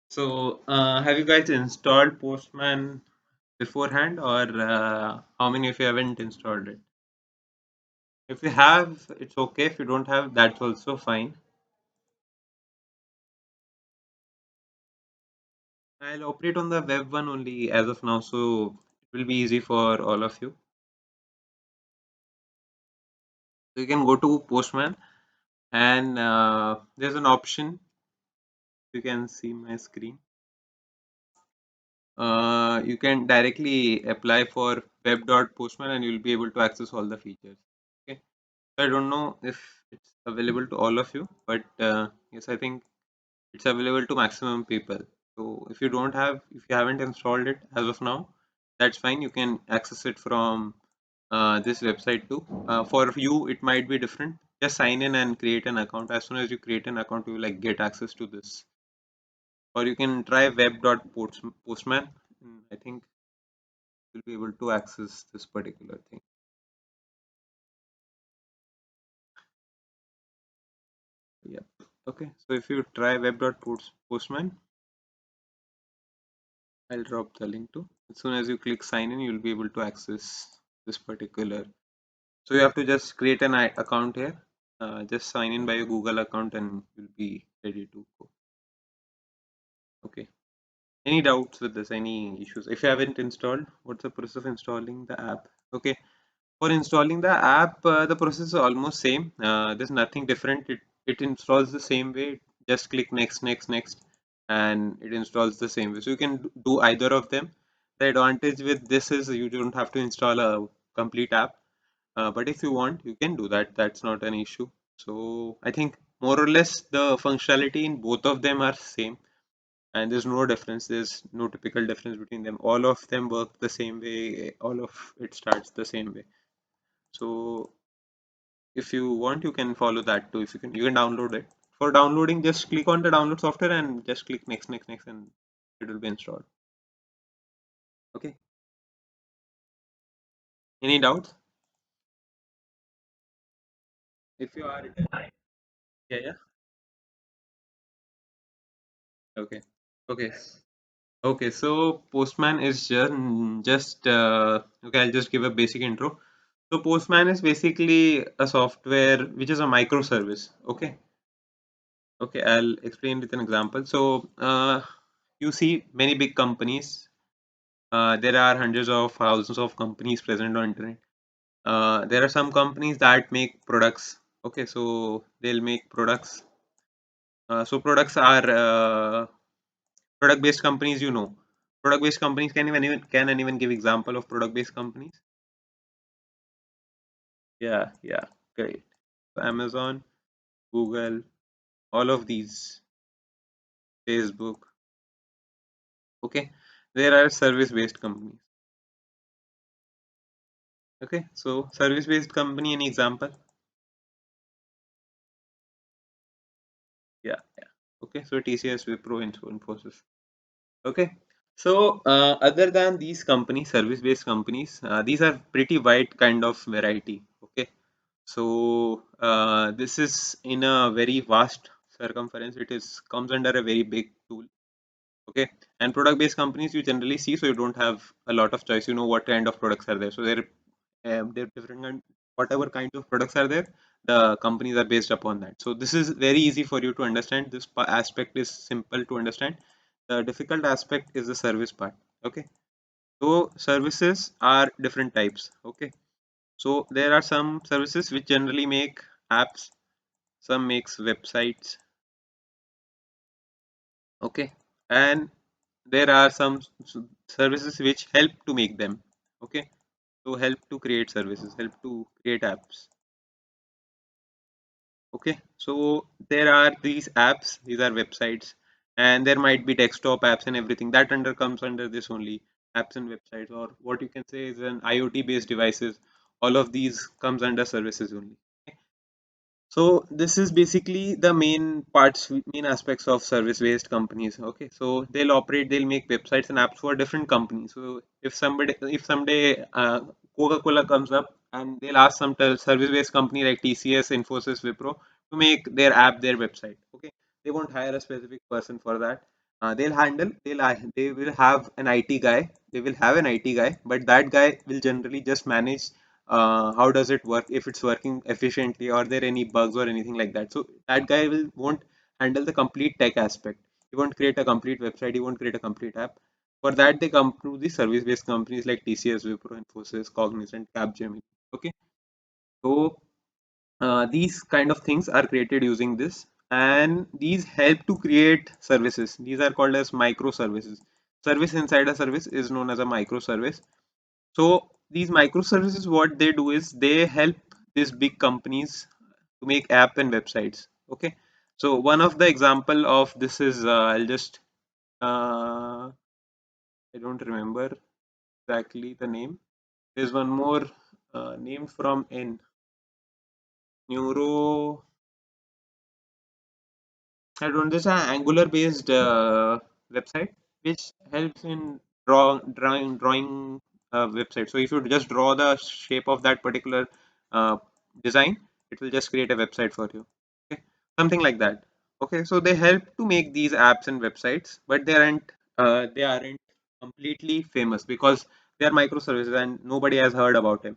So, have you guys installed Postman beforehand, or how many of you haven't installed it? If you have, it's okay. If you don't have, that's also fine. I'll operate on the web one only as of now, so it will be easy for all of you. So you can go to Postman, and there's an option. You can see my screen. You can directly apply for web.postman, and you'll be able to access all the features. Okay. I don't know if it's available to all of you, but yes, I think it's available to maximum people. So if you haven't installed it as of now, that's fine. You can access it from this website too. For you, it might be different. Just sign in and create an account. As soon as you create an account, you will like get access to this. Or you can try web.postman. I think you'll be able to access this particular thing. Yeah. Okay. So if you try web.postman, I'll drop the link too. As soon as you click sign in, you'll be able to access this particular. So you have to just create an account here. Just sign in by your Google account and you'll be ready to go. Okay. Any doubts with this? Any issues? If you haven't installed, what's the process of installing the app? Okay. For installing the app, the process is almost same. There's nothing different. It installs the same way. Just click next, next, next, and it installs the same way. So you can do either of them. The advantage with this is you don't have to install a complete app. But if you want, you can do that. That's not an issue. So I think more or less the functionality in both of them are same, and there's no difference. There's no typical difference between them. All of them work the same way. All of it starts the same way. So if you want, you can follow that too. If you can download it. For downloading, just click on the download software and just click next, next, next, and it will be installed. Okay. Any doubts? If you are, yeah, yeah. Okay. Okay. Okay. So Postman is just okay. I'll just give a basic intro. So Postman is basically a software which is a microservice. Okay. Okay. I'll explain with an example. So you see many big companies. There are hundreds of thousands of companies present on internet. There are some companies that make products. Okay, so they'll make products. So products are product based companies. Product based companies. Can anyone give example of product based companies? Yeah, yeah, great. So Amazon, Google, all of these, Facebook. Okay, there are service based companies. Okay, so service based company. Any example? Yeah, yeah. Okay, so TCS, Wipro, Infosys. Okay. So, other than these companies, service-based companies, these are pretty wide kind of variety. Okay. So, this is in a very vast circumference. It is comes under a very big tool. Okay. And product-based companies you generally see, so you don't have a lot of choice. You know what kind of products are there. So they're different, and whatever kind of products are there, the companies are based upon that. So this is very easy for you to understand. This aspect is simple to understand. The difficult aspect is the service part. Okay. So services are different types. Okay. So there are some services which generally make apps, some makes websites. Okay. And there are some services which help to make them. Okay. So help to create services, help to create apps. Okay, so there are these apps, these are websites, and there might be desktop apps and everything that under comes under this only, apps and websites, or what you can say is an IoT based devices. All of these comes under services only. Okay. So this is basically the main aspects of service based companies. Okay, so they'll make websites and apps for different companies. So if someday Coca-Cola comes up and they'll ask some service based company like TCS, Infosys, Wipro to make their app their website. Okay, they won't hire a specific person for that. They will have an IT guy. They will have an IT guy, but that guy will generally just manage how does it work, if it's working efficiently, are there any bugs or anything like that. So that guy will won't handle the complete tech aspect. He won't create a complete website. He won't create a complete app. For that, they come to the service-based companies like TCS, Wipro, Infosys, Cognizant, Capgemini. Okay, so these kind of things are created using this, and these help to create services. These are called as microservices. Service inside a service is known as a microservice. So these microservices, what they do is they help these big companies to make app and websites. Okay, so one of the example of this is I'll just I don't remember exactly the name. There's one more name from N neuro. I don't. This is an Angular based website which helps in drawing website. So if you just draw the shape of that particular uh, design, it will just create a website for you. Okay, something like that. Okay, so they help to make these apps and websites, but they aren't completely famous because they are microservices and nobody has heard about them.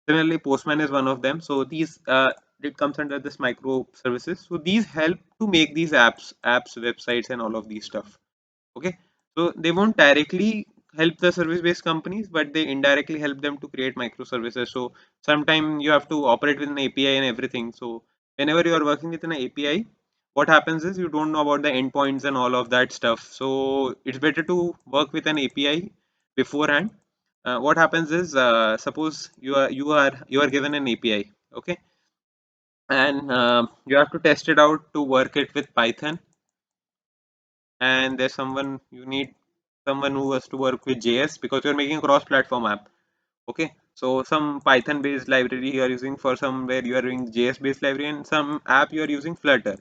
Similarly, Postman is one of them. So these it comes under this microservices. So these help to make these apps, websites, and all of these stuff. Okay, so they won't directly help the service-based companies, but they indirectly help them to create microservices. So sometimes you have to operate with an API and everything. So whenever you are working with an API, what happens is you don't know about the endpoints and all of that stuff. So it's better to work with an API beforehand. What happens is suppose you are given an API, okay, and you have to test it out to work it with Python, and there's you need someone who has to work with JS because you're making a cross-platform app. Okay, so some Python based library you are using, for somewhere you are doing JS based library, and some app you are using Flutter.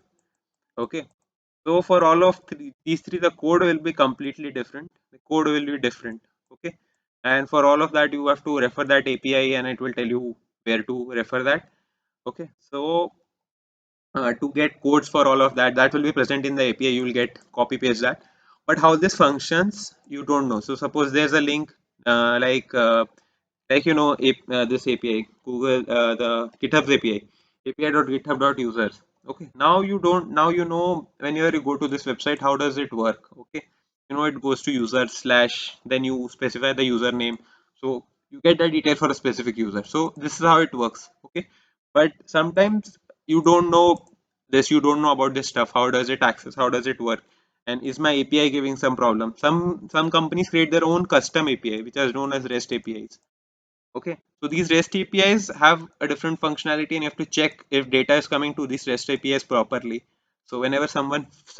Okay, so for all of these three, the code will be completely different. The code will be different. Okay, and for all of that, you have to refer that API, and it will tell you where to refer that. Okay, so to get codes for all of that, that will be present in the API. You will get copy paste that, but how this functions, you don't know. So suppose there's a link like this API, Google the GitHub's API, api.github.users. Okay, now you don't now you know whenever you go to this website, how does it work? Okay, it goes to user slash, then you specify the username, so you get the detail for a specific user. So this is how it works. Okay, but sometimes you don't know this, you don't know about this stuff. How does it access? How does it work? And is my API giving some problem? Some companies create their own custom API, which is known as REST APIs. Okay, so these REST APIs have a different functionality, and you have to check if data is coming to these REST APIs properly. So whenever someone fills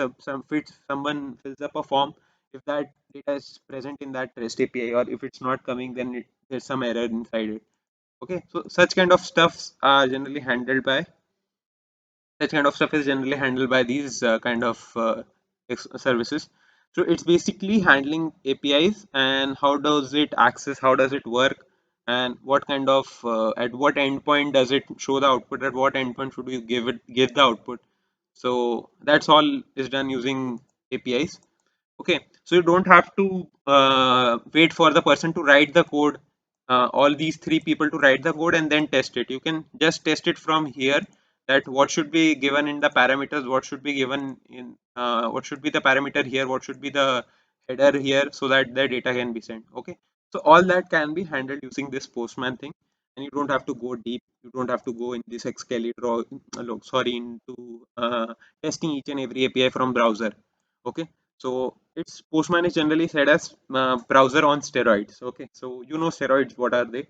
up a form, if that data is present in that REST API, or if it's not coming, then there's some error inside it. Okay, so such kind of stuff is generally handled by these kind of services. So it's basically handling APIs and how does it access, how does it work, and what kind of at what endpoint does it show the output, at what endpoint should you give the output. So that's all is done using APIs. Okay, so you don't have to wait for the person to write the code, all these three people to write the code and then test it. You can just test it from here, that what should be given in the parameters, what should be given in what should be the parameter here, what should be the header here, so that the data can be sent. Okay, so all that can be handled using this Postman thing, and you don't have to go deep. You don't have to go in this Excalibur or sorry, into testing each and every API from browser. Okay, so it's Postman is generally said as browser on steroids. Okay, so steroids. What are they?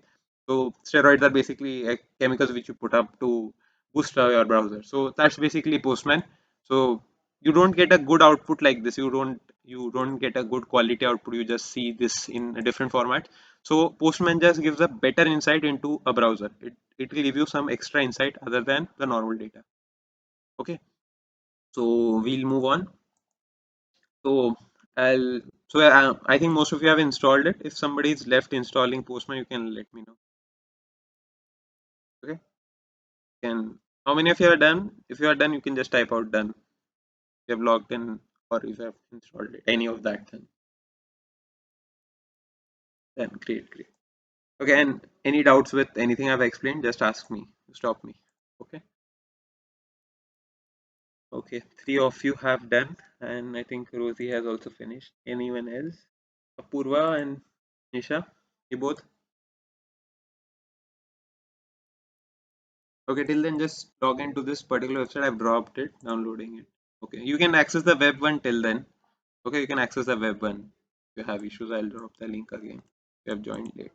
So steroids are basically chemicals which you put up to boost your browser. So that's basically Postman. So you don't get a good output like this. You don't get a good quality output. You just see this in a different format. So Postman just gives a better insight into a browser. It will give you some extra insight other than the normal data. Okay, so we'll move on. So I'll I think most of you have installed it. If somebody is left installing Postman, you can let me know. Okay. Can How many of you are done? If you are done, you can just type out done. You have logged in. or if you have installed it, any of that, then great, great. Okay, and any doubts with anything I've explained, just ask me, stop me. Okay, okay, three of you have done, and I think Rosie has also finished. Anyone else? Apurva and Nisha, you both? Okay, till then just log into this particular website. I've dropped it, downloading it. Okay, you can access the web one till then. Okay, you can access the web one. If you have issues, I'll drop the link again. You have joined late.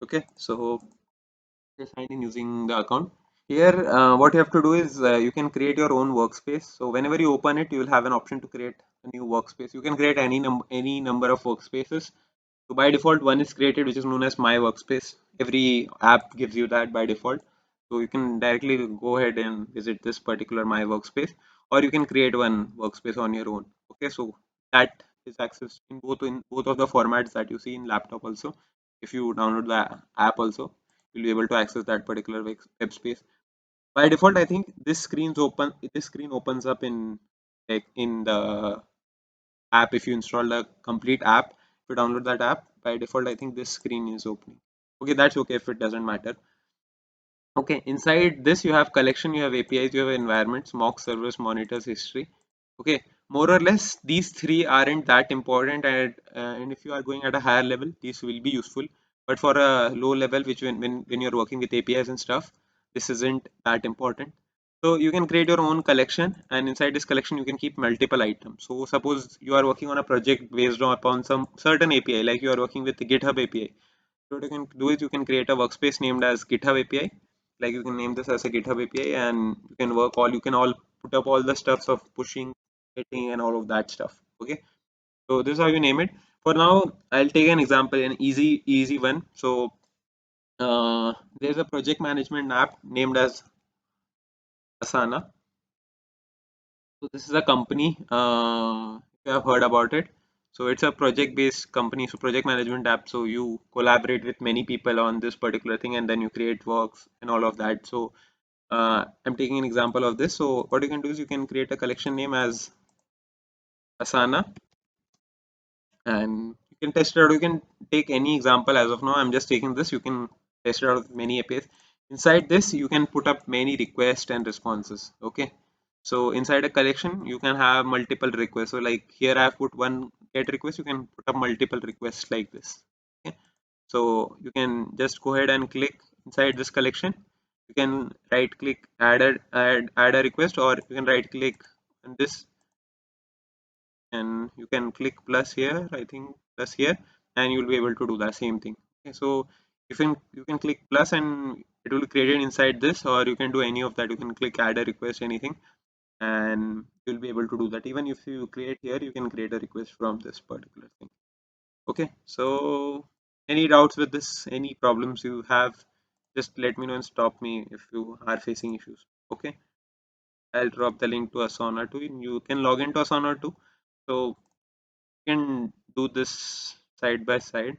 Okay, so just sign in using the account. Here, what you have to do is you can create your own workspace. So whenever you open it, you will have an option to create a new workspace. You can create any number of workspaces. So by default, one is created, which is known as My Workspace. Every app gives you that by default. So you can directly go ahead and visit this particular My Workspace, or you can create one workspace on your own. Okay, so that is accessed in both of the formats that you see in laptop also. If you download the app also, you'll be able to access that particular web space. By default, I think this screen opens up in like in the app. If you install the complete app, if you download that app, by default I think this screen is opening. Okay, that's okay if it doesn't matter. Okay, inside this you have collection, you have APIs, you have environments, mock servers, monitors, history. Okay, more or less these three aren't that important, and if you are going at a higher level, these will be useful. But for a low level, which when you're working with APIs and stuff, this isn't that important. So you can create your own collection, and inside this collection you can keep multiple items. So suppose you are working on a project based upon some certain API, like you are working with the GitHub API. So what you can do is you can create a workspace named as GitHub API. Like you can name this as a GitHub API, and you can all put up all the stuffs of pushing, hitting, and all of that stuff. Okay. So this is how you name it. For now, I'll take an example, an easy one. So there's a project management app named as Asana. So this is a company. If you have heard about it. So it's a project-based company. So project management app. So you collaborate with many people on this particular thing, and then you create works and all of that. So I'm taking an example of this. So what you can do is you can create a collection name as Asana, and you can test it out. You can take any example as of now. I'm just taking this. You can test it out with many APIs. Inside this, you can put up many requests and responses. Okay. So inside a collection, you can have multiple requests. So like here, I've put one get request. You can put up multiple requests like this. Okay. So you can just go ahead and click inside this collection. You can right click add a request, or you can right click on this and you can click plus here, I think plus here, and you'll be able to do the same thing. Okay, so you can click plus and it will be created inside this, or you can do any of that. You can click add a request, anything, and you'll be able to do that. Even if you create here, you can create a request from this particular thing. Okay, so any doubts with this, any problems you have, just let me know and stop me if you are facing issues. Okay, I'll drop the link to Asana too. You can log into Asana too. So you can do this side by side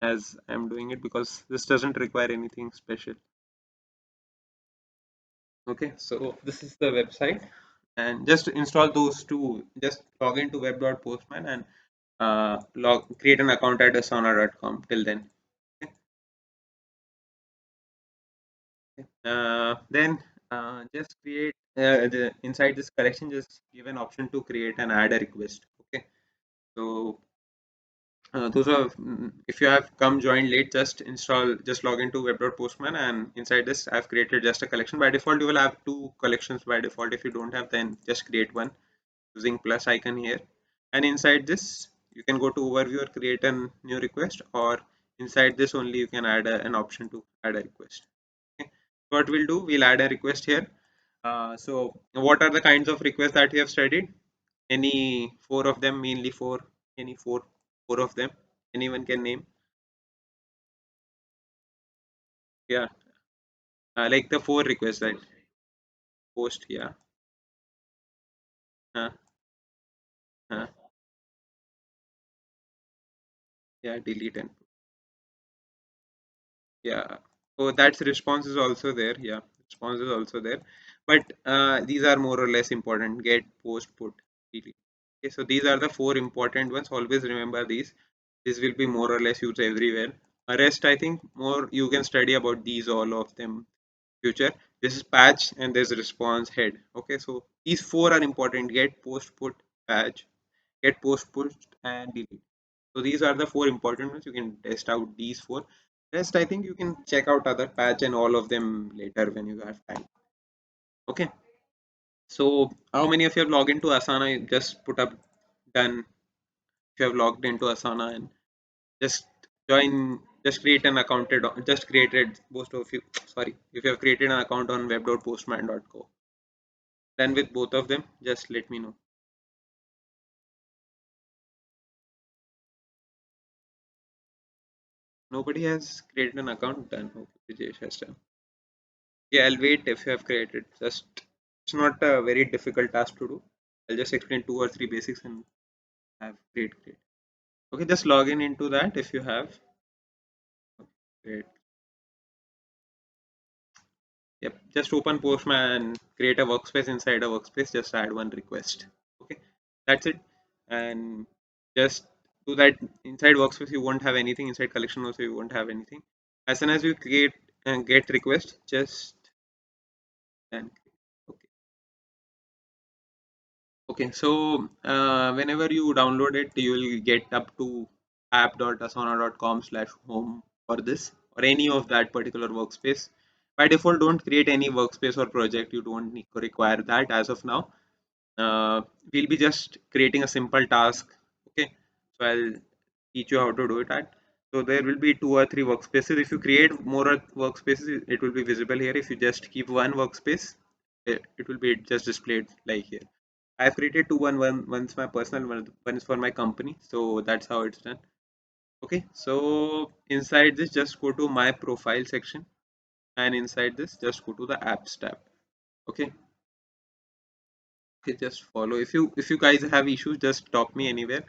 as I'm doing it, because this doesn't require anything special. Okay, so this is the website, and just install those two. Just log into web.postman and create an account at asana.com. Till then. Okay. Then just create inside this collection, just give an option to create and add a request. Okay, so those are if you have come joined late, just log into web.postman, and inside this I've created just a collection. By default you will have two collections by default. If you don't have, then just create one using plus icon here, and inside this you can go to overview or create a new request, or inside this only you can add an option to add a request. Okay. What we'll do, we'll add a request here. So what are the kinds of requests that we have studied? Any four of them, mainly four, any four of them, anyone can name? Yeah, like the four requests that post. Yeah, uh, uh, yeah, delete and yeah. Oh, that's response is also there. Yeah, response is also there. but these are more or less important: get, post, put, delete. Okay, so these are the four important ones. Always remember these. This will be more or less used everywhere. Rest, I think more you can study about these all of them future. This is patch and there's response head. Okay, so these four are important: get, post, put, patch, get, post, push, and delete. So these are the four important ones. You can test out these four. Rest, I think you can check out other patch and all of them later when you have time. Okay. So how many of you have logged into Asana? Just put up done if you have logged into Asana and just join, just create an account, just created most of you, sorry, if you have created an account on web.postman.co, then with both of them, just let me know. Nobody has created an account, done. Okay, Vijay has done. Yeah, I'll wait if you have created. Just, it's not a very difficult task to do. I'll just explain two or three basics and have create. Okay, just log in into that if you have. Great. Yep, just open Postman, create a workspace inside a workspace, just add one request. Okay, that's it. And just do that inside workspace, you won't have anything. Inside collection also, you won't have anything. As soon as you create and get request, just and okay. Okay, so whenever you download it, you will get up to app.asana.com/home for this or any of that particular workspace. By default, don't create any workspace or project. You don't need to require that as of now. We'll be just creating a simple task. Okay, so I'll teach you how to do it. At so there will be two or three workspaces. If you create more workspaces, it will be visible here. If you just keep one workspace, it will be just displayed like here. I've created one's my personal, one is for my company. So that's how it's done. Okay, so inside this, just go to my profile section, and inside this, just go to the apps tab. Okay, okay, just follow. If you guys have issues, just stop me anywhere.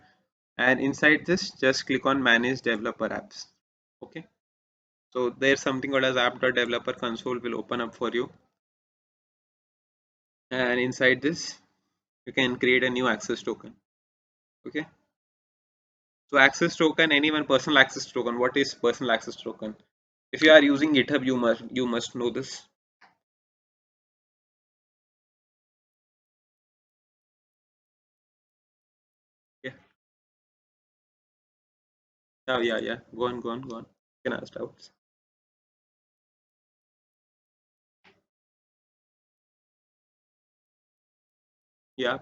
And inside this, just click on manage developer apps. Okay, so there's something called as app.developer console will open up for you. And inside this, you can create a new access token. Okay, so access token, anyone personal access token. What is personal access token? If you are using GitHub, you must know this. Yeah, yeah. Go on. You can ask doubts. Yeah.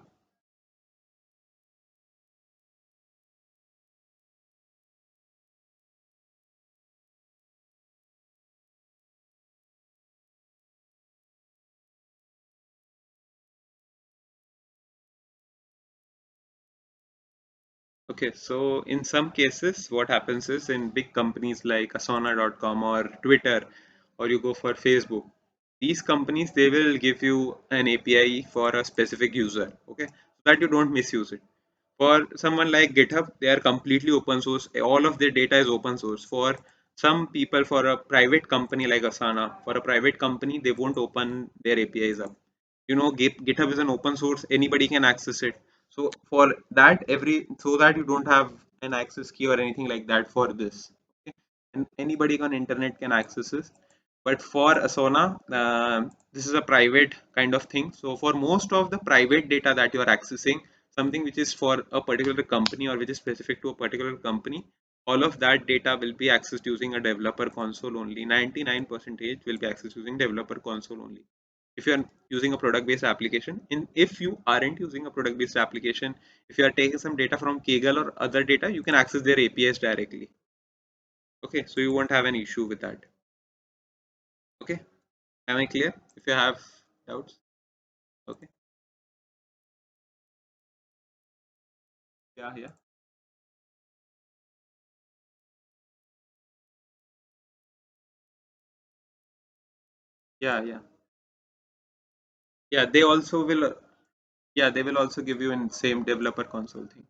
Okay, so in some cases, what happens is in big companies like Asana.com or Twitter, or you go for Facebook, these companies they will give you an API for a specific user, okay, so that you don't misuse it. For someone like GitHub, they are completely open source. All of their data is open source. For some people, for a private company like Asana, for a private company, they won't open their APIs up. GitHub is an open source, anybody can access it. So for that, so that you don't have an access key or anything like that for this, okay? And anybody on internet can access this. But for Asana, this is a private kind of thing. So for most of the private data that you are accessing, something which is for a particular company or which is specific to a particular company, all of that data will be accessed using a developer console only. 99% will be accessed using developer console only. If you are using a product based application, if you aren't using a product based application, if you are taking some data from Kaggle or other data, you can access their APIs directly. Okay, so you won't have an issue with that. Okay, am I clear? If you have doubts, okay. Yeah. Yeah. Yeah, they also will. Yeah, they will also give you in same developer console thing.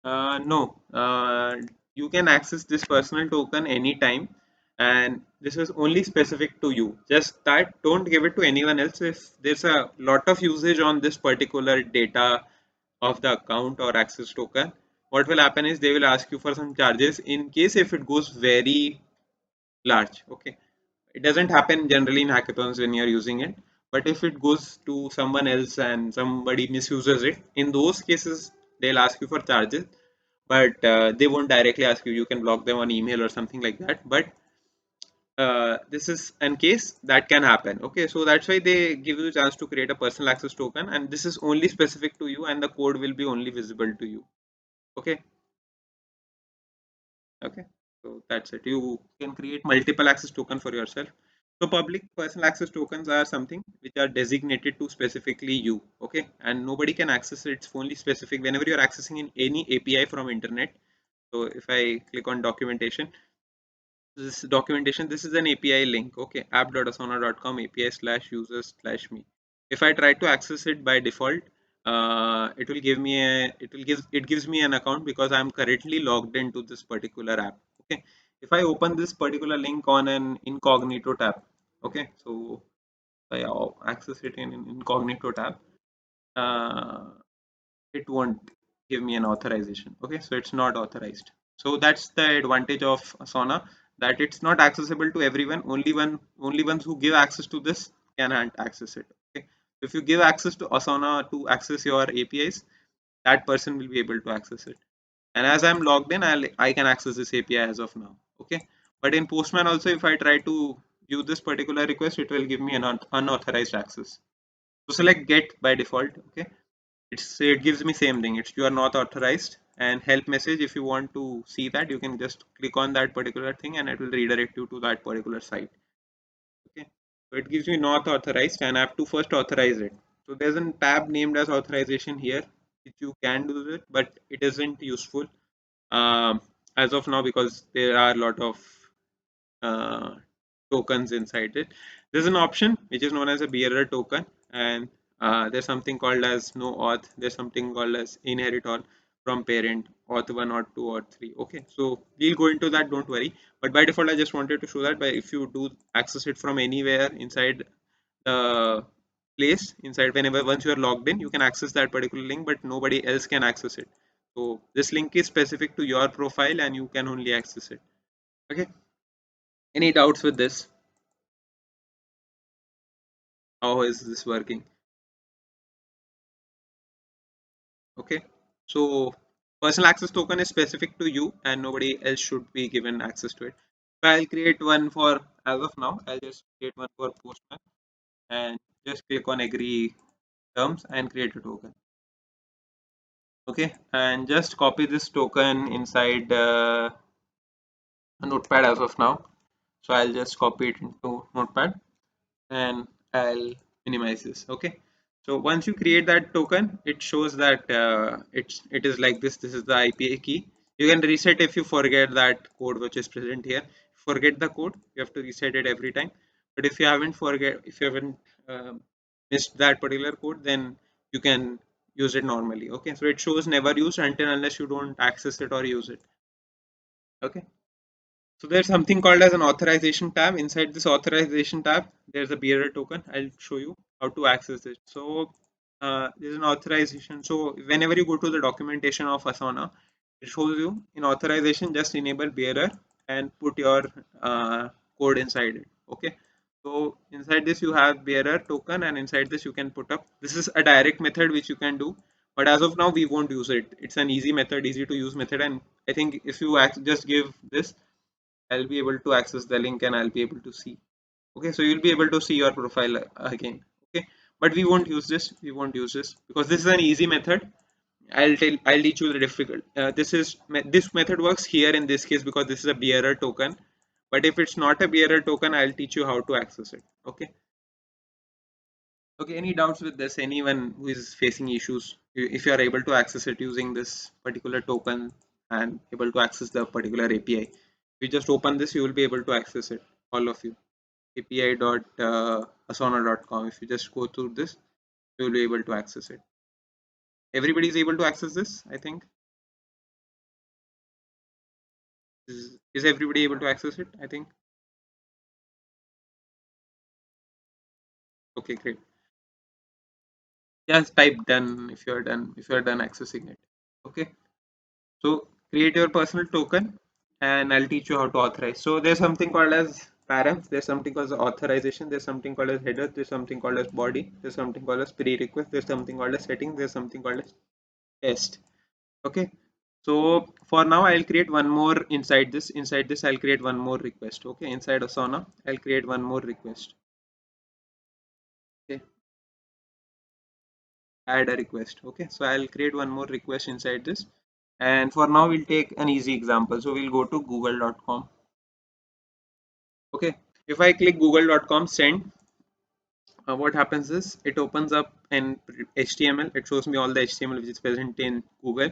No, you can access this personal token anytime, and this is only specific to you. Just that, don't give it to anyone else. If there's a lot of usage on this particular data of the account or access token, what will happen is they will ask you for some charges in case if it goes very large. Okay, it doesn't happen generally in hackathons when you're using it, but if it goes to someone else and somebody misuses it, in those cases they'll ask you for charges, but they won't directly ask you. You can block them on email or something like that, but this is an case that can happen. Okay, so that's why they give you a chance to create a personal access token, and this is only specific to you and the code will be only visible to you. Okay. Okay, so that's it. You can create multiple access token for yourself. So public personal access tokens are something which are designated to specifically you. Okay, and nobody can access it. It's only specific whenever you're accessing in any API from internet. So if I click on documentation, this is an API link. Okay, app.asana.com API/users/me. If I try to access it by default, it gives me an account because I'm currently logged into this particular app. Okay, if I open this particular link on an incognito tab, okay, so I access it in an incognito tab, uh, it won't give me an authorization. Okay, so it's not authorized. So that's the advantage of Asana, that it's not accessible to everyone. Only ones who give access to this can access it. Okay, if you give access to Asana to access your APIs, that person will be able to access it. And as I'm logged in, I can access this API as of now. Okay, but in Postman also, if I try to view this particular request, it will give me an unauthorized access. So select get by default. Okay, it gives me same thing. It's you are not authorized, and help message, if you want to see that, you can just click on that particular thing and it will redirect you to that particular site. Okay, so it gives me not authorized and I have to first authorize it. So there's a tab named as authorization here which you can do it, but it isn't useful um, as of now because there are a lot of uh, tokens inside it. There's an option which is known as a bearer token, and there's something called as no auth. There's something called as inherit all from parent, auth 1, auth 2, auth 3. Okay, so we'll go into that, don't worry. But by default, I just wanted to show that by if you do access it from anywhere inside the place, inside whenever once you are logged in, you can access that particular link, but nobody else can access it. So this link is specific to your profile and you can only access it. Okay, any doubts with this? How is this working? Okay, so personal access token is specific to you and nobody else should be given access to it. So I'll create one for, as of now I'll just create one for Postman and just click on agree terms and create a token. Okay, and just copy this token inside a notepad as of now. So I'll just copy it into notepad and I'll minimize this. Okay, so once you create that token, it shows that it is like this. This is the IPA key. You can reset if you forget that code which is present here. Forget the code, you have to reset it every time. But if you haven't missed that particular code, then you can use it normally. Okay, so it shows never used until unless you don't access it or use it. Okay. So there's something called as an authorization tab. Inside this authorization tab, there's a bearer token. I'll show you how to access it. So there's an authorization. So whenever you go to the documentation of Asana, it shows you in authorization, just enable bearer and put your code inside it. Okay. So inside this you have bearer token, and inside this you can put up. This is a direct method which you can do, but as of now we won't use it. It's an easy method, easy to use method, and I think if you just give this, I'll be able to access the link and I'll be able to see. Okay, so you'll be able to see your profile again. Okay, but we won't use this. We won't use this because this is an easy method. I'll teach you the difficult. This method works here in this case because this is a bearer token. But if it's not a bearer token, I'll teach you how to access it. Okay. Okay. Any doubts with this? Anyone who is facing issues, if you are able to access it using this particular token and able to access the particular API, if you just open this, you will be able to access it. All of you. api.asana.com. If you just go through this, you will be able to access it. Everybody is able to access this, I think. Is everybody able to access it? I think. Okay, great. Just type done if you're done, if you're done accessing it. Okay. So create your personal token and I'll teach you how to authorize. So there's something called as params, there's something called as authorization, there's something called as header, there's something called as body, there's something called as prerequisite, there's something called as setting, there's something called as test. Okay. So for now I'll create one more inside this I'll create one more request. Okay, inside Asana I'll create one more request. Okay, add a request. Okay, so I'll create one more request inside this, and for now we'll take an easy example. So we'll go to google.com. Okay, if I click google.com send, what happens is it opens up an HTML. It shows me all the HTML which is present in Google,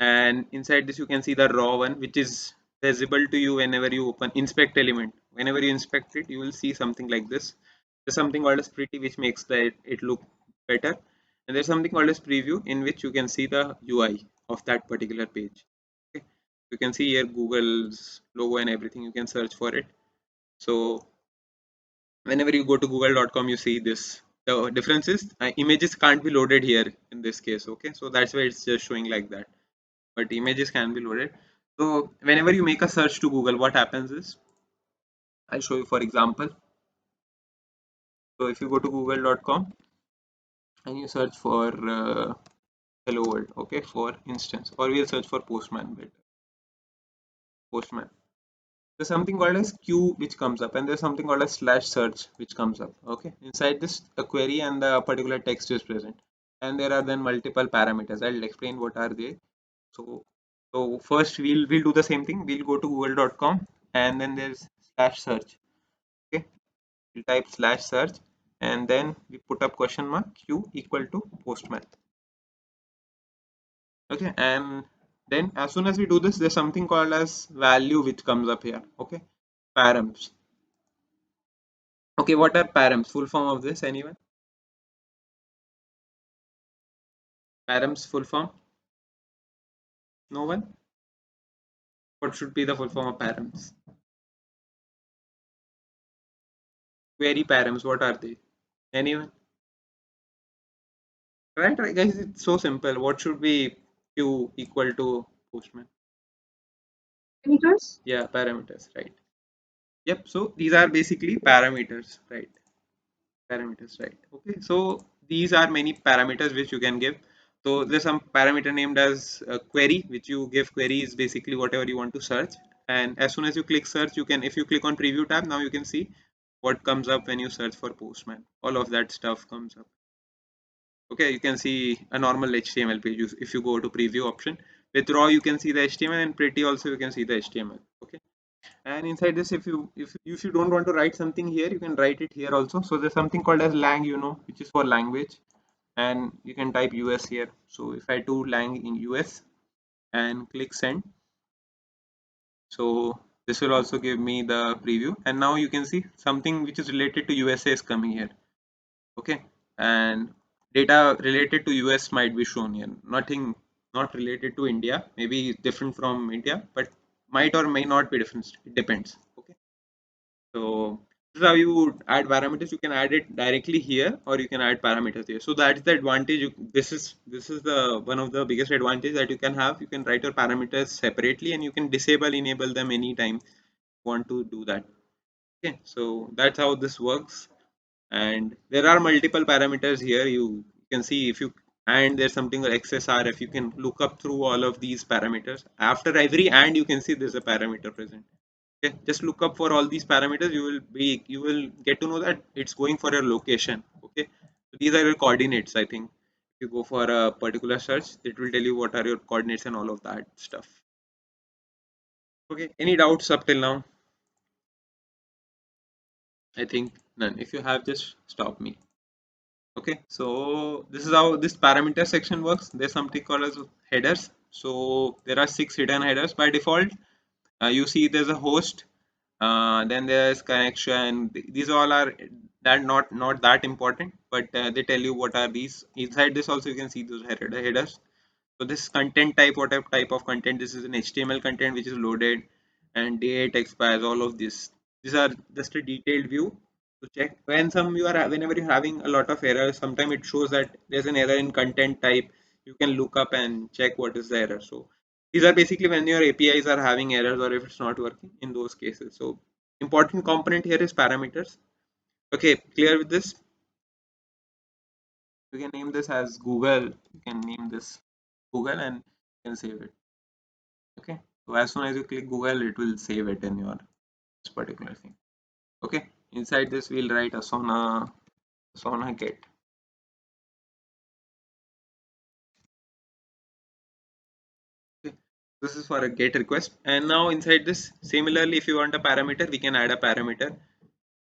and inside this you can see the raw one which is visible to you whenever you open inspect element. Whenever you inspect it, you will see something like this. There's something called as pretty which makes it look better, and there's something called as preview in which you can see the UI of that particular page. Okay, you can see here Google's logo and everything. You can search for it. So whenever you go to google.com you see this. The difference is images can't be loaded here in this case. Okay, so that's why it's just showing like that, but images can be loaded. So whenever you make a search to Google, what happens is, I'll show you for example. So if you go to google.com and you search for hello world, okay, for instance, or we'll search for postman better, postman. There's something called as queue which comes up, and there's something called as slash search which comes up. Okay, inside this a query and the particular text is present, and there are then multiple parameters. I'll explain what are they. So first we'll do the same thing. We'll go to google.com and then there's slash search. Okay, we'll type slash search and then we put up question mark q equal to postman. Okay, and then as soon as we do this, there's something called as value which comes up here. Okay, params. Okay, what are params? Full form of this, anyone? Params full form? No one? What should be the full form of params? Query params, what are they? Anyone? Right, guys, it's so simple. What should be q equal to postman? Parameters? Yeah, parameters, right. Yep, so these are basically parameters, right? Parameters, right? Okay, so these are many parameters which you can give. So there's some parameter named as query, which you give. Query is basically whatever you want to search, and as soon as you click search, you can, if you click on preview tab, now you can see what comes up when you search for postman. All of that stuff comes up. Okay, you can see a normal HTML page if you go to preview option. With raw you can see the HTML, and pretty also you can see the HTML. Okay, and inside this, if you don't want to write something here, you can write it here also. So there's something called as lang, which is for language, and you can type US here. So if I do lang in US and click send, so this will also give me the preview, and now you can see something which is related to USA is coming here. Okay, and data related to US might be shown here. Nothing not related to India, maybe different from India, but might or may not be different. It depends. Okay, so this is how you would add parameters. You can add it directly here, or you can add parameters here. So that's the advantage. This is the one of the biggest advantage that you can have. You can write your parameters separately, and you can disable enable them anytime you want to do that. Okay, so that's how this works. And there are multiple parameters here. You can see if you, and there's something called XSRF. You can look up through all of these parameters. After every and, you can see there's a parameter present. Okay, just look up for all these parameters. You will get to know that it's going for your location. Okay, so these are your coordinates. I think if you go for a particular search, it will tell you what are your coordinates and all of that stuff. Okay, any doubts up till now? I think none. If you have, just stop me. Okay, so this is how this parameter section works. There's something called as headers. So there are 6 hidden headers by default. You see there's a host, then there's connection. These all are that not that important, but they tell you what are these. Inside this also you can see those headers. So this content type, what type of content, this is an HTML content which is loaded, and date expires, all of this. These are just a detailed view to check. Whenever you're having a lot of errors, sometimes it shows that there's an error in content type. You can look up and check what is the error. So these are basically when your APIs are having errors or if it's not working in those cases. So important component here is parameters. Okay, clear with this? You can name this as Google. You can name this Google and you can save it. Okay. So as soon as you click Google, it will save it in your this particular thing. Okay. Inside this, we'll write Asana get. Okay. This is for a get request. And now inside this, similarly, if you want a parameter, we can add a parameter.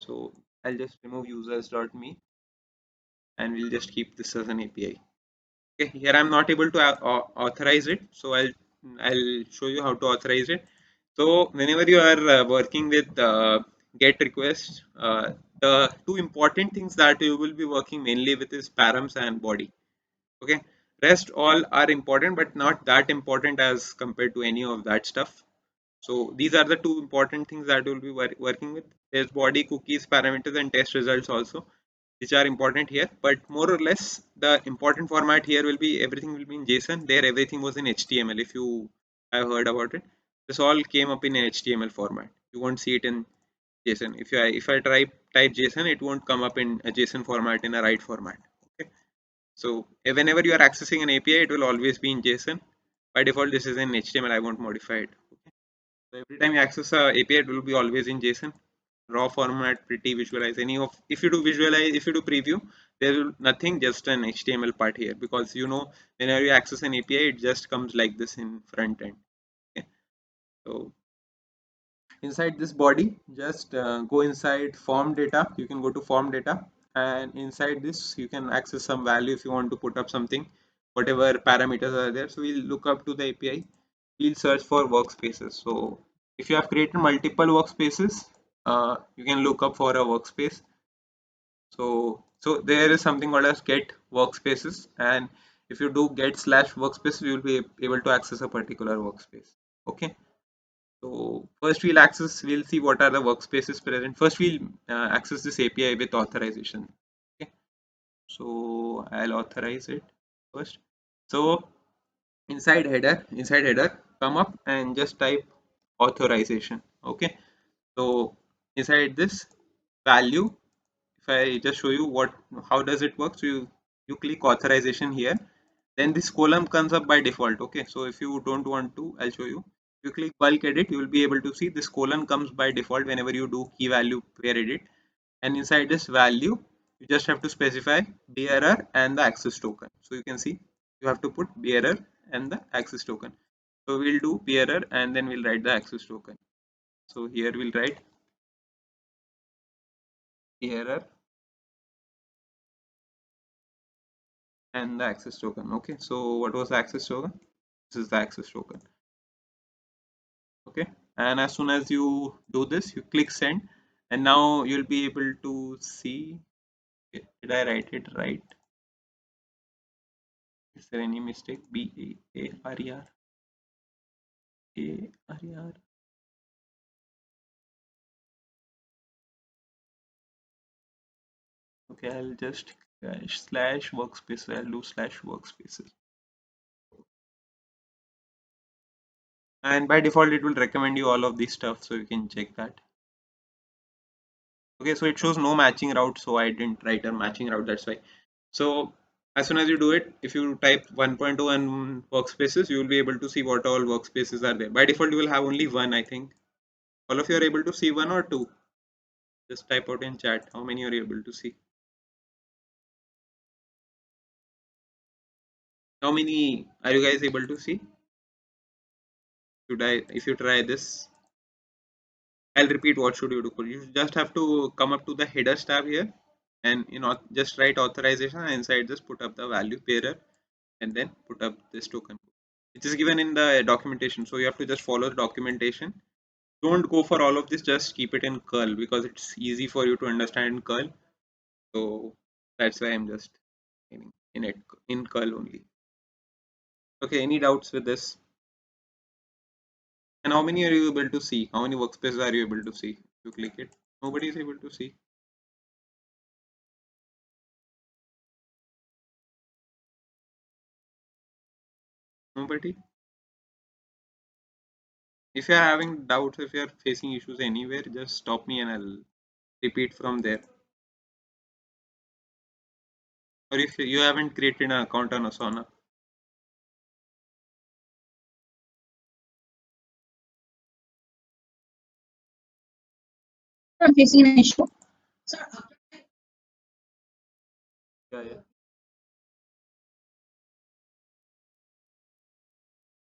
So I'll just remove users.me and we'll just keep this as an API. Okay, here I'm not able to authorize it, so I'll show you how to authorize it. So whenever you are working with GET request, the two important things that you will be working mainly with is params and body. Okay, rest all are important, but not that important as compared to any of that stuff. So these are the two important things that we'll be working with. There's body, cookies, parameters, and test results also, which are important here. But more or less, the important format here will be everything will be in JSON. There, everything was in HTML. If you have heard about it, this all came up in an HTML format. You won't see it in JSON. If I type JSON, it won't come up in a JSON format in a write format. Okay. So whenever you are accessing an API, it will always be in JSON. By default, this is in HTML. I won't modify it. Okay. So every time you access a API, it will be always in JSON. Raw format, pretty visualize. Any of if you do visualize, if you do preview, there will nothing, just an HTML part here, because whenever you access an API, it just comes like this in front end. Okay. So inside this body, just go inside form data. You can go to form data, and inside this you can access some value if you want to put up something, whatever parameters are there. So we'll look up to the API. We'll search for workspaces. So if you have created multiple workspaces, you can look up for a workspace. So there is something called as get workspaces, and if you do get slash workspace, you will be able to access a particular workspace. Okay. So first we'll see what are the workspaces present. First we'll access this API with authorization. Okay. So I'll authorize it first. So inside header, come up and just type authorization. Okay. So inside this value, if I just show you how does it work. So you click authorization here, then this column comes up by default. Okay, so if you don't want to, I'll show you. You click bulk edit, you will be able to see this column comes by default whenever you do key value pair edit, and inside this value you just have to specify bearer and the access token. So you can see you have to put bearer and the access token. So we'll do bearer and then we'll write the access token. So here we'll write bearer and the access token. Okay, so what was the access token? This is the access token. Okay, and as soon as you do this, you click send, and now you'll be able to see. Okay, did I write it right? Is there any mistake? B-A-A-R-E-R. Okay, I'll just slash workspace. I'll do slash workspaces, and by default it will recommend you all of this stuff, so you can check that. Okay, so it shows no matching route, so I didn't write a matching route, that's why. So as soon as you do it, if you type 1.2 and workspaces, you will be able to see what all workspaces are there. By default you will have only one, I think. All of you are able to see one or two? Just type out in chat how many are you able to see. How many are you guys able to see? If you try this, I'll repeat what should you do. You just have to come up to the headers tab here, and just write authorization, and inside this put up the value pairer and then put up this token. It is given in the documentation, so you have to just follow the documentation. Don't go for all of this, just keep it in curl because it's easy for you to understand in curl. So that's why I'm just in it in curl only. Okay, any doubts with this? And how many are you able to see? How many workspaces are you able to see? You click it. Nobody is able to see. Nobody. If you are having doubts, if you are facing issues anywhere, just stop me and I'll repeat from there. Or if you haven't created an account on Asana, I'm facing an issue. yeah, yeah.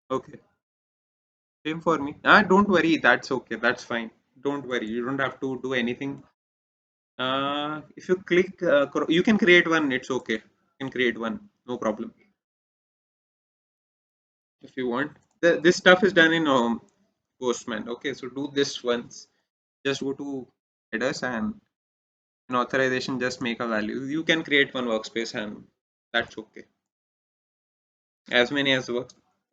Okay. Same for me. Don't worry. That's okay. That's fine. Don't worry. You don't have to do anything. If you click, you can create one. It's okay. You can create one. No problem. If you want. This stuff is done in Postman. Okay. So do this once. Just go to headers and in authorization, just make a value. You can create one workspace and that's okay. As many as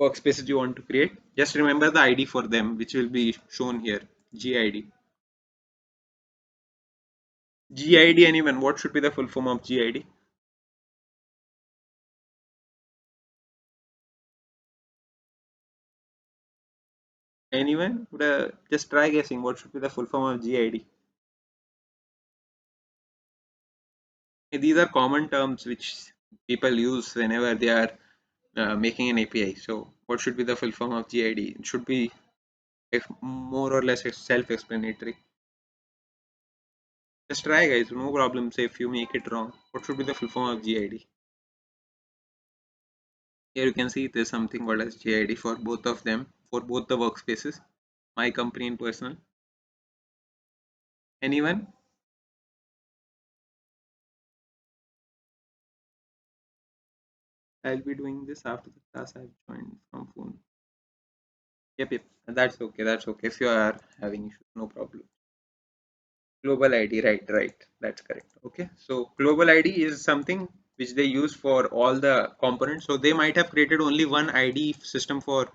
workspaces you want to create. Just remember the ID for them, which will be shown here. GID. GID, anyone? What should be the full form of GID? Anyone? Just try guessing what should be the full form of GID. These are common terms which people use whenever they are making an API. So, what should be the full form of GID? It should be more or less self-explanatory. Just try, guys. No problem. Say if you make it wrong. What should be the full form of GID? Here you can see there's something called as GID for both of them, for both the workspaces, my company and personal. Anyone? I'll be doing this after the class. I've joined from phone. Yep, yep. That's okay. That's okay. If you are having issues, no problem. Global ID, right, right. That's correct. Okay. So global ID is something which they use for all the components. So they might have created only one ID system for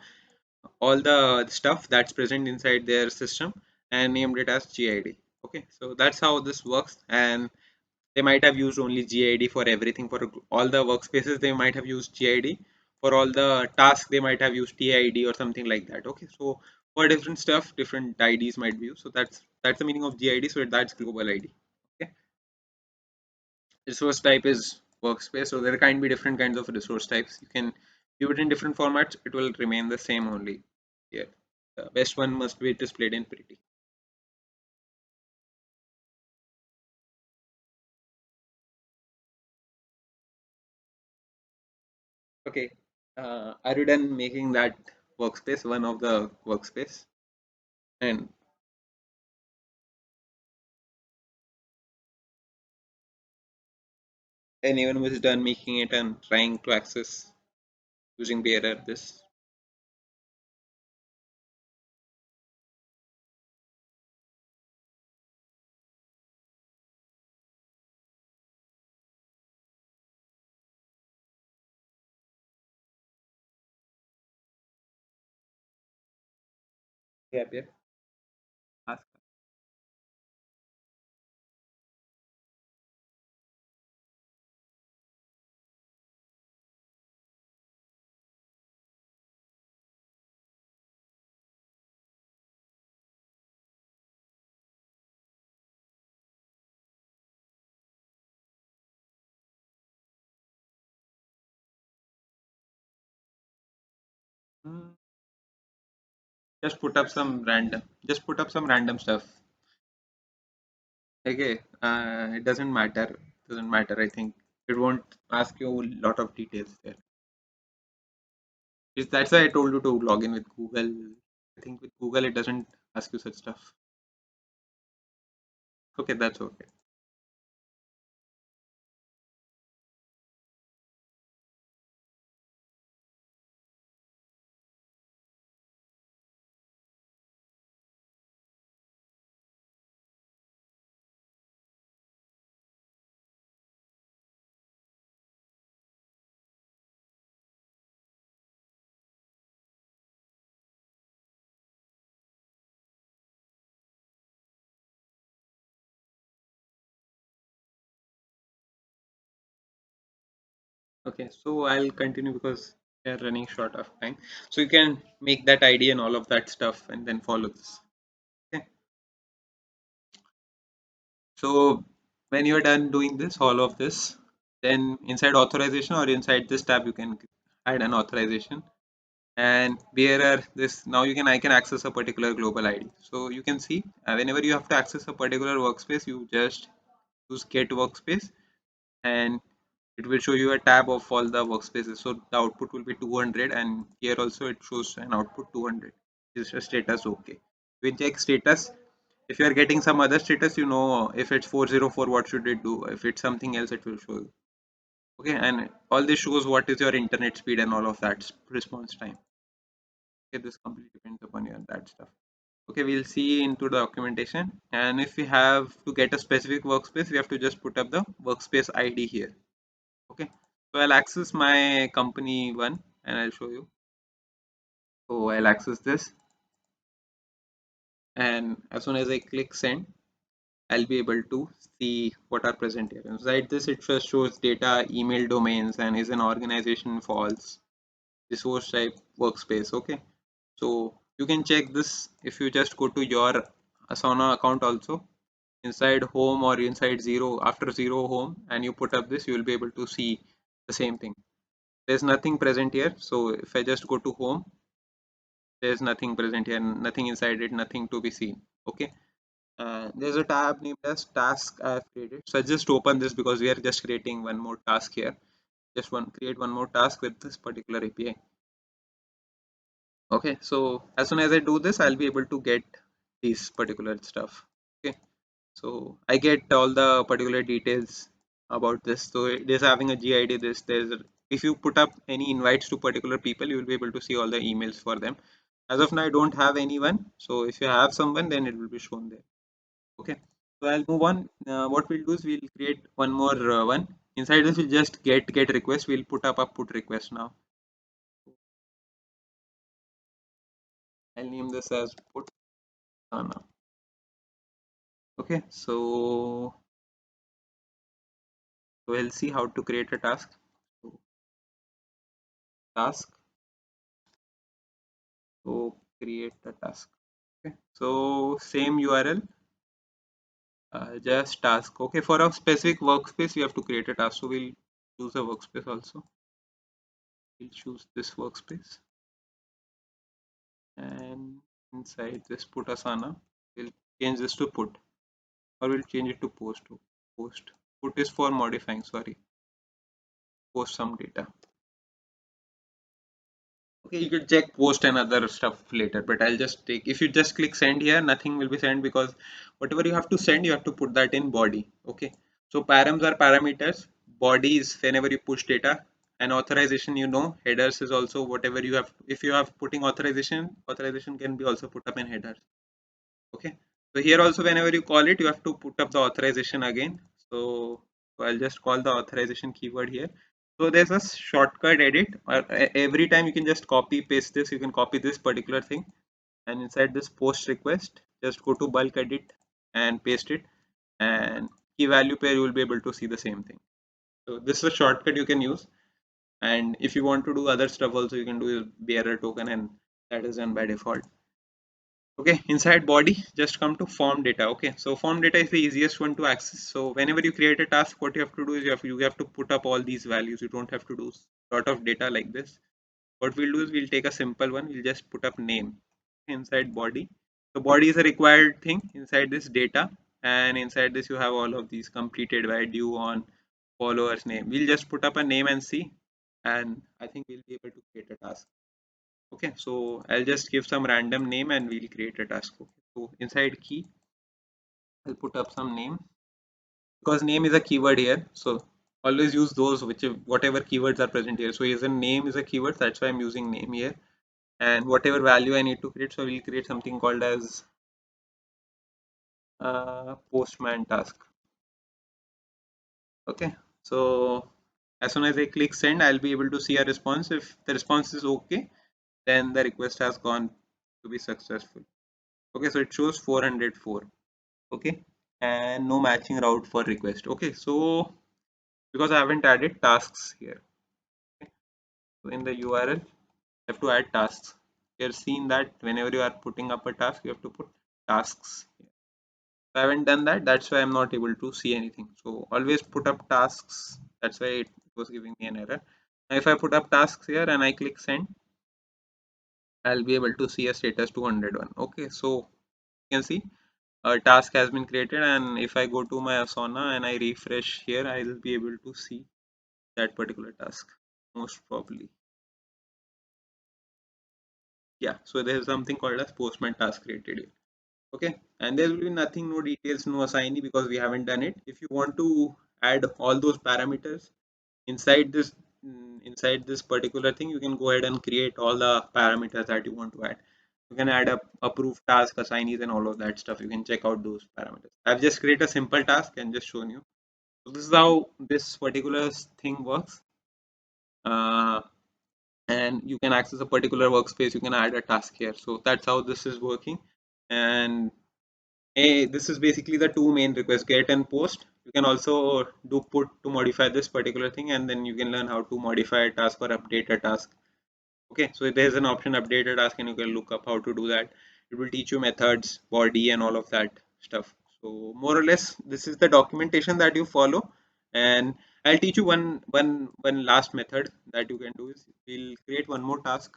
all the stuff that's present inside their system and named it as GID. Okay. So that's how this works. And they might have used only GID for everything. For all the workspaces, they might have used GID. For all the tasks, they might have used TID or something like that. Okay, so for different stuff, different IDs might be used. So that's the meaning of GID. So that's global ID. Okay, resource type is workspace. So there can be different kinds of resource types. You can view it in different formats. It will remain the same only. Here, the best one must be displayed in pretty. Okay, are you done making that workspace one of the workspace? And anyone who is done making it and trying to access using bearer this. Yep, yep. Ask. Hmm, just put up some random. Just put up some random stuff. Okay. It doesn't matter. Doesn't matter. I think it won't ask you a lot of details there. That's why I told you to log in with Google. I think with Google it doesn't ask you such stuff. Okay, that's okay. Okay, so I'll continue because we are running short of time. So you can make that ID and all of that stuff and then follow this. Okay. So when you're done doing this, all of this, then inside authorization or inside this tab, you can add an authorization. And where are this now you can I can access a particular global ID. So you can see whenever you have to access a particular workspace, you just use get workspace and it will show you a tab of all the workspaces. So the output will be 200 and here also it shows an output 200. It's a status okay. We check status. If you are getting some other status, you know if it's 404, what should it do? If it's something else, it will show you. Okay, and all this shows what is your internet speed and all of that response time. Okay, this completely depends upon your that stuff. Okay, we'll see into the documentation. And if we have to get a specific workspace, we have to just put up the workspace ID here. Okay, so I'll access my company one and I'll show you. So I'll access this, and as soon as I click send, I'll be able to see what are present here. Inside this, it first shows data, email domains, and is an organization false, resource type, workspace. Okay, so you can check this if you just go to your Asana account also. Inside home or inside zero, after zero home, and you put up this, you will be able to see the same thing. There's nothing present here. So if I just go to home, there's nothing present here, nothing inside it, nothing to be seen. Okay, there's a tab named as task I have created. So I just open this because we are just creating one more task here. Just create one more task with this particular API. Okay, so as soon as I do this, I'll be able to get these particular stuff. Okay, so I get all the particular details about this. So it is having a GID. If you put up any invites to particular people, you will be able to see all the emails for them. As of now, I don't have anyone. So if you have someone, then it will be shown there. Okay. So I'll move on. What we'll do is we'll create one more one. Inside this, we'll just get request. We'll put up a put request now. I'll name this as put Sana. Okay. So we'll see how to create a task. So, task. So create a task. Okay. So same URL. Just task. Okay. For a specific workspace, we have to create a task. So we'll choose a workspace also. We'll choose this workspace. And inside this put Asana, we'll change this to put, or we'll change it to post. Post. Put is for modifying, sorry. Post some data. Okay, you could check post and other stuff later, but I'll just take, if you just click send here, nothing will be sent because whatever you have to send, you have to put that in body. Okay, so params are parameters, body is whenever you push data, and authorization, you know, headers is also whatever you have. If you have putting authorization, authorization can be also put up in headers. Okay, so here also whenever you call it, you have to put up the authorization again. So I'll just call the authorization keyword here. So there's a shortcut edit, or every time you can just copy paste this, you can copy this particular thing, and inside this post request, just go to bulk edit and paste it, and key value pair, you will be able to see the same thing. So this is a shortcut you can use, and if you want to do other stuff also, you can do bearer token, and that is done by default. Okay, inside body, just come to form data. Okay, so form data is the easiest one to access. So whenever you create a task, what you have to do is you have to put up all these values. You don't have to do a lot of data like this. What we'll do is we'll take a simple one. We'll just put up name inside body. So body is a required thing inside this data, and inside this you have all of these completed by due on followers name. We'll just put up a name and see, and I think we'll be able to create a task. Okay, so I'll just give some random name and we'll create a task. Okay, so inside key, I'll put up some name because name is a keyword here. So always use those which whatever keywords are present here. So is a name is a keyword. That's why I'm using name here. And whatever value I need to create, so we'll create something called as postman task. Okay, so as soon as I click send, I'll be able to see a response. If the response is okay, then the request has gone to be successful. Okay, so it shows 404. Okay, and no matching route for request. Okay, so because I haven't added tasks here, So in the URL, you have to add tasks. You have seen that whenever you are putting up a task, you have to put tasks. So I haven't done that. That's why I'm not able to see anything. So always put up tasks. That's why it was giving me an error. Now if I put up tasks here and I click send, I'll be able to see a status 201. Okay, so you can see a task has been created, and if I go to my Asana and I refresh here, I'll be able to see that particular task most probably. Yeah, so there's something called as postman task created here. Okay, and there will be nothing, no details, no assignee, because we haven't done it. If you want to add all those parameters inside this inside this particular thing, you can go ahead and create all the parameters that you want to add. You can add up approved task assignees and all of that stuff. You can check out those parameters. I've just created a simple task and just shown you. So this is how this particular thing works. uh, and you can access a particular workspace. You can add a task here. So that's how this is working. And this is basically the two main requests, get and post. You can also do put to modify this particular thing, and then you can learn how to modify a task or update a task. Okay, so there's an option update a task, and you can look up how to do that. It will teach you methods, body, and all of that stuff. So more or less, this is the documentation that you follow. And I'll teach you one last method that you can do is we'll create one more task,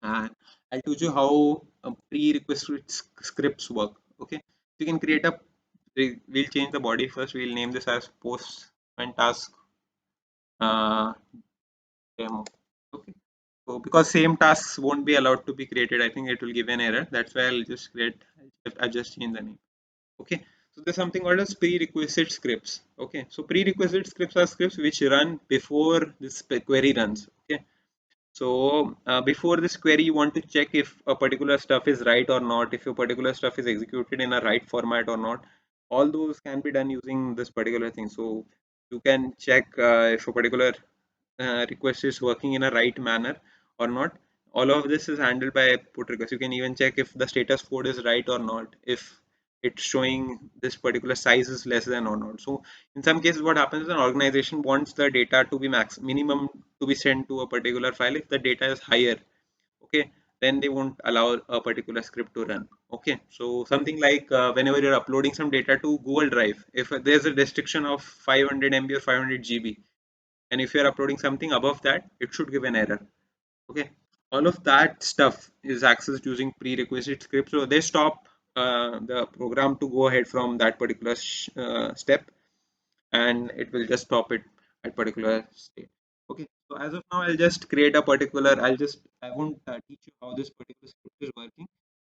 and I'll teach you how prerequisite scripts work. Okay, so you can create a we'll change the body first. We'll name this as post and task uh, demo. Okay, so because same tasks won't be allowed to be created, I think it will give an error. That's why I just change the name. Okay, so there's something called as prerequisite scripts. Okay, so prerequisite scripts are scripts which run before this query runs. Okay, so before this query, you want to check if a particular stuff is right or not, if a particular stuff is executed in a right format or not. All those can be done using this particular thing. So you can check if a particular request is working in a right manner or not. All of this is handled by put request. You can even check if the status code is right or not, if it's showing this particular size is less than or not. So in some cases, what happens is an organization wants the data to be max minimum to be sent to a particular file. If the data is higher, okay, then they won't allow a particular script to run. Okay, so something like whenever you're uploading some data to Google Drive, if there's a restriction of 500 MB or 500 GB, and if you're uploading something above that, it should give an error. Okay, all of that stuff is accessed using prerequisite script. So they stop the program to go ahead from that particular step, and it will just stop it at particular state. Okay, so as of now, I'll just create a particular. I won't teach you how this particular script is working.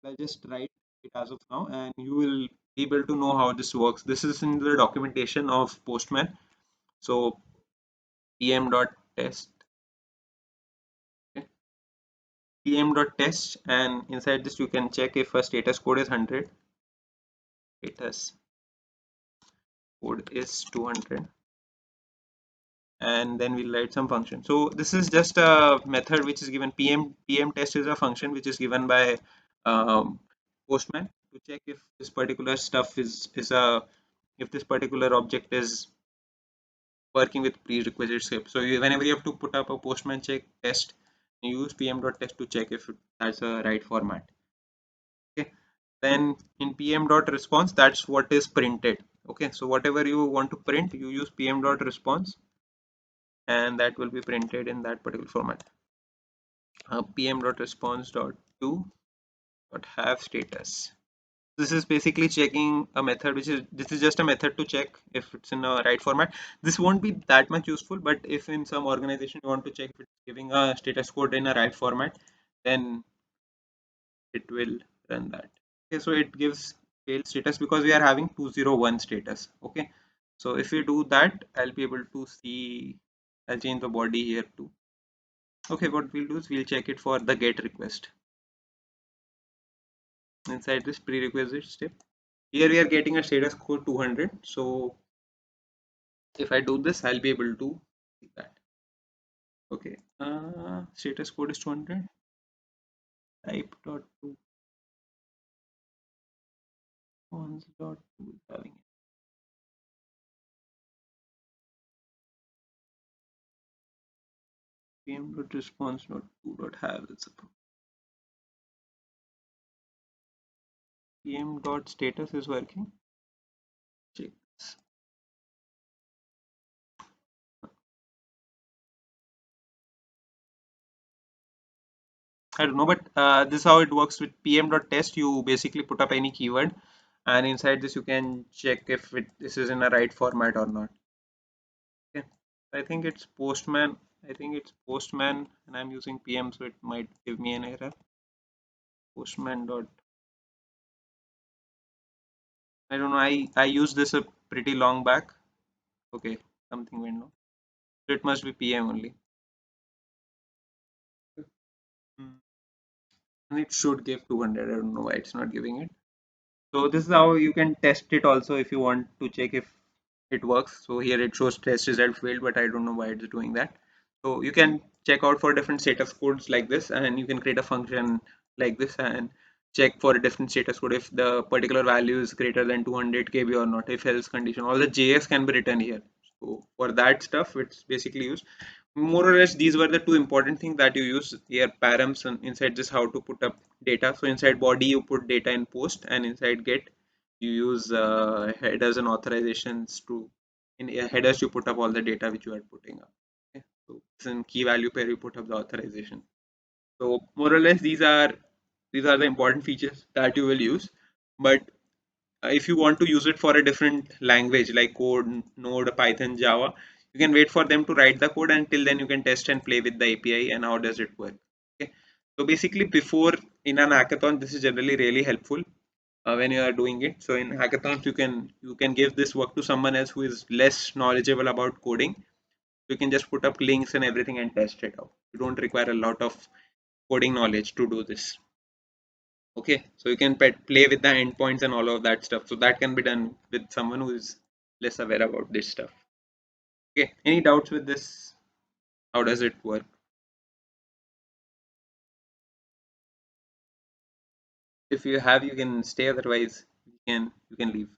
I'll just write it as of now, and you will be able to know how this works. This is in the documentation of Postman. So pm.test, okay, pm.test, and inside this you can check if a status code is 100, status code is 200, and then we'll write some function. So this is just a method which is given. PM test is a function which is given by Postman to check if this particular stuff is a if this particular object is working with prerequisite script. So whenever you have to put up a Postman check test, you use pm.test to check if that's a right format. Okay, then in pm.response, that's what is printed. Okay, so whatever you want to print, you use pm.response, and that will be printed in that particular format. pm.response.to.have status. This is basically checking a method, this is just a method to check if it's in a right format. This won't be that much useful, but if in some organization you want to check if it's giving a status code in a right format, then it will run that. Okay, so it gives failed status because we are having 201 status. Okay, so if we do that, I'll be able to see. I'll change the body here too. Okay, what we'll do is we'll check it for the get request inside this prerequisite step. Here we are getting a status code 200. So if I do this, I'll be able to see that. Okay, status code is 200. Type dot to cons dot to having it. pm.response.to.have is pm.status is working. Check this. I don't know, but this is how it works with pm.test. You basically put up any keyword, and inside this you can check if this is in a right format or not. Okay. I think it's Postman. I think it's Postman, and I'm using PM, so it might give me an error. Postman dot. I don't know. I used this a pretty long back. Okay, something went wrong. So it must be PM only. Hmm. And it should give 200. I don't know why it's not giving it. So this is how you can test it also if you want to check if it works. So here it shows test result failed, but I don't know why it's doing that. So you can check out for different status codes like this, and you can create a function like this and check for a different status code if the particular value is greater than 200 kb or not, if else condition. All the JS can be written here. So for that stuff, it's basically used. More or less, these were the two important things that you use here. Params and inside this how to put up data. So inside body you put data in post, and inside get you use headers and authorizations to in headers you put up all the data which you are putting up. Okay. So in key value pair you put up the authorization. So more or less these are the important features that you will use. But if you want to use it for a different language like code, Node, Python, Java, you can wait for them to write the code, until then you can test and play with the API and how does it work. Okay. So basically before in an hackathon, this is generally really helpful when you are doing it. So in hackathons, you can give this work to someone else who is less knowledgeable about coding. You can just put up links and everything and test it out. You don't require a lot of coding knowledge to do this. Okay, so you can play with the endpoints and all of that stuff. So that can be done with someone who is less aware about this stuff. Okay, any doubts with this? How does it work? If you have, you can stay. Otherwise, you can leave.